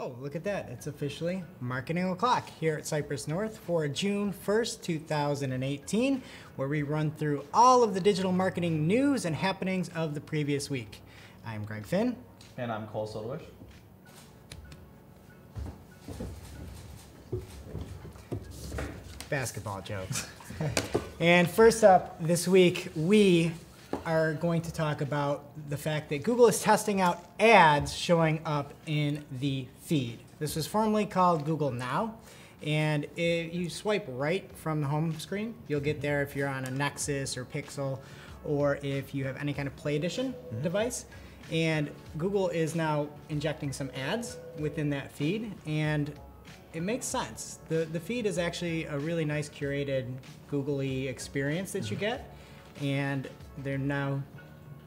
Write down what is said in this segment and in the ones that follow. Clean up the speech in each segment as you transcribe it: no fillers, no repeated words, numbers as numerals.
Oh, look at that. It's officially Marketing O'Clock here at Cypress North for June 1st, 2018, where we run through all of the digital marketing news and happenings of the previous week. I'm Greg Finn. And I'm Cole Sotowish. Basketball jokes. And first up this week, we are going to talk about the fact that Google is testing out ads showing up in the feed. This was formerly called Google Now, and if you swipe right from the home screen, you'll get there if you're on a Nexus or Pixel, or if you have any kind of Play Edition device. And Google is now injecting some ads within that feed, and it makes sense. The feed is actually a really nice curated Google-y experience that you get, and they're now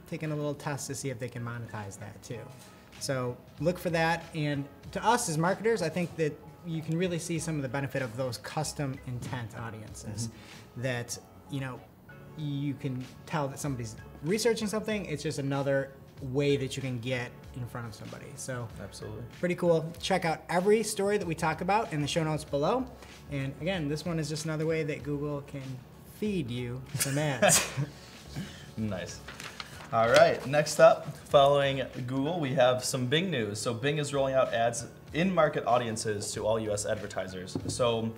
taking a little test to see if they can monetize that too. So look for that, and to us as marketers, I think that you can really see some of the benefit of those custom intent audiences that, you know, you can tell that somebody's researching something. It's just another way that you can get in front of somebody. So Absolutely. Pretty cool. Check out every story that we talk about in the show notes below. And again, this one is just another way that Google can feed you some ads. Nice. All right, next up, following Google, we have some Bing news. So Bing is rolling out ads in-market audiences to all US advertisers. So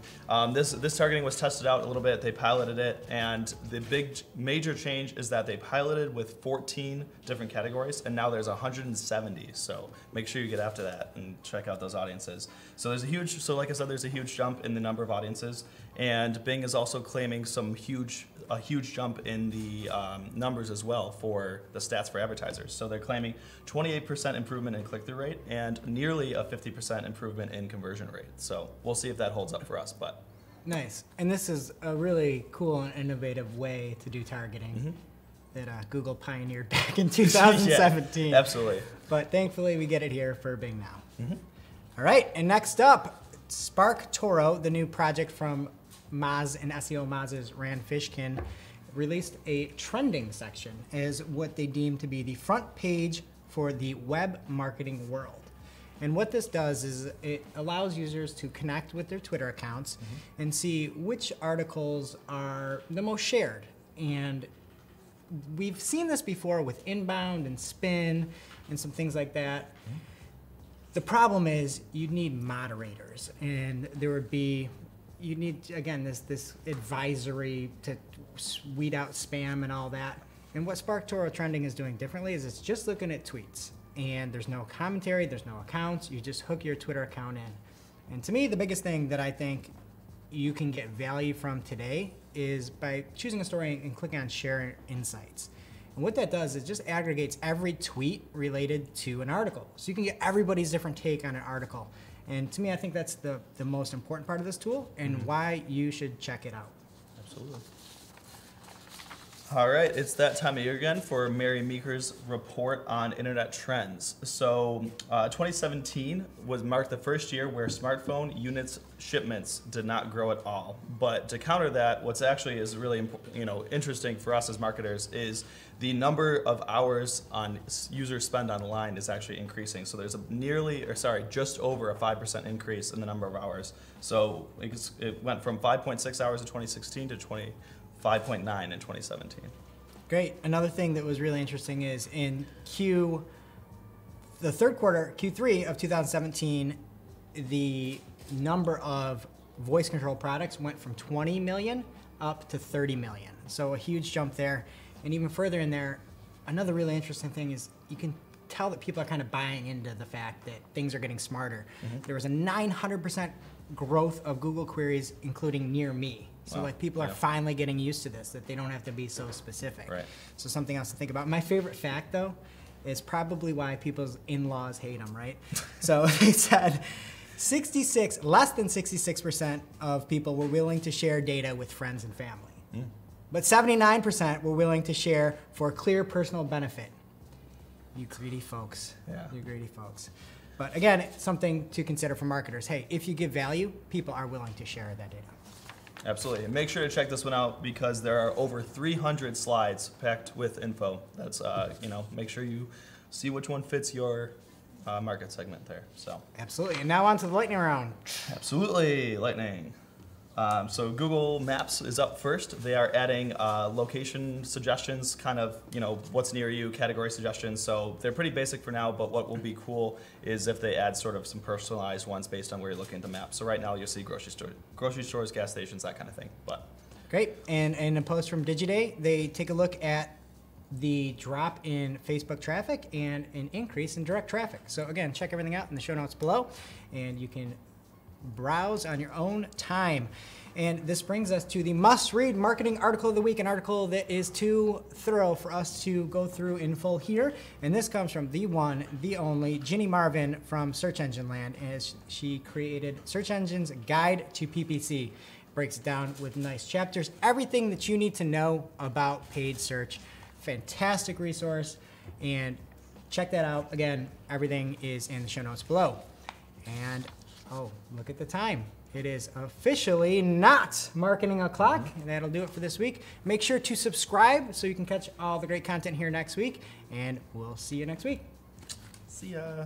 this targeting was tested out a little bit, they piloted it, and the big major change is that they piloted with 14 different categories, and now there's 170. So make sure you get after that and check out those audiences. So there's like I said, there's a huge jump in the number of audiences, and Bing is also claiming a huge jump in the numbers as well for the stats for advertisers. So they're claiming 28% improvement in click-through rate and nearly a 50% improvement in conversion rate. So we'll see if that holds up for us. But Nice. And this is a really cool and innovative way to do targeting that Google pioneered back in 2017. Yeah, absolutely. But thankfully we get it here for Bing now. All right, and next up, SparkToro, the new project from Moz and SEO Moz's Rand Fishkin, released a trending section as what they deem to be the front page for the web marketing world. And what this does is it allows users to connect with their Twitter accounts and see which articles are the most shared. And we've seen this before with Inbound and Spin and some things like that. The problem is you'd need moderators, and there would be, you need, again, this advisory to weed out spam and all that. And what SparkToro Trending is doing differently is it's just looking at tweets. And there's no commentary, there's no accounts, you just hook your Twitter account in. And to me, the biggest thing that I think you can get value from today is by choosing a story and clicking on Share Insights. And what that does is just aggregates every tweet related to an article. So you can get everybody's different take on an article. And to me, I think that's the most important part of this tool and why you should check it out. Absolutely. All right, it's that time of year again for Mary Meeker's report on internet trends. So 2017 marked the first year where smartphone units shipments did not grow at all. But to counter that, what's actually is really interesting for us as marketers is the number of hours on user spend online is actually increasing. So there's just over a 5% increase in the number of hours. So it went from 5.6 hours in 2016 to 5.9 in 2017. Great. Another thing that was really interesting is in the third quarter, Q3 of 2017, the number of voice control products went from 20 million up to 30 million. So a huge jump there. And even further in there, another really interesting thing is you can tell that people are kind of buying into the fact that things are getting smarter. There was a 900% growth of Google queries, including near me. So like people are finally getting used to this, that they don't have to be so specific. Right. So something else to think about. My favorite fact though, is probably why people's in-laws hate them, right? So they said less than 66% of people were willing to share data with friends and family. But 79% were willing to share for clear personal benefit. You greedy folks. Yeah. You greedy folks. But again, it's something to consider for marketers. Hey, if you give value, people are willing to share that data. Absolutely. And make sure to check this one out because there are over 300 slides packed with info. That's, make sure you see which one fits your market segment there. So Absolutely. And now on to the lightning round. absolutely, lightning. So Google Maps is up first. They are adding location suggestions, kind of, what's near you, category suggestions. So they're pretty basic for now, but what will be cool is if they add sort of some personalized ones based on where you're looking at the map. So right now you'll see grocery stores, gas stations, that kind of thing. But Great. And in a post from Digiday, they take a look at the drop in Facebook traffic and an increase in direct traffic. So again, check everything out in the show notes below, and you can browse on your own time. And this brings us to the must-read marketing article of the week, an article that is too thorough for us to go through in full here. And this comes from the one, the only, Ginny Marvin from Search Engine Land, as she created Search Engine's Guide to PPC. Breaks it down with nice chapters, everything that you need to know about paid search. Fantastic resource, and check that out. Again, everything is in the show notes below. And oh, look at the time. It is officially not marketing o'clock. And that'll do it for this week. Make sure to subscribe so you can catch all the great content here next week, and we'll see you next week. see ya.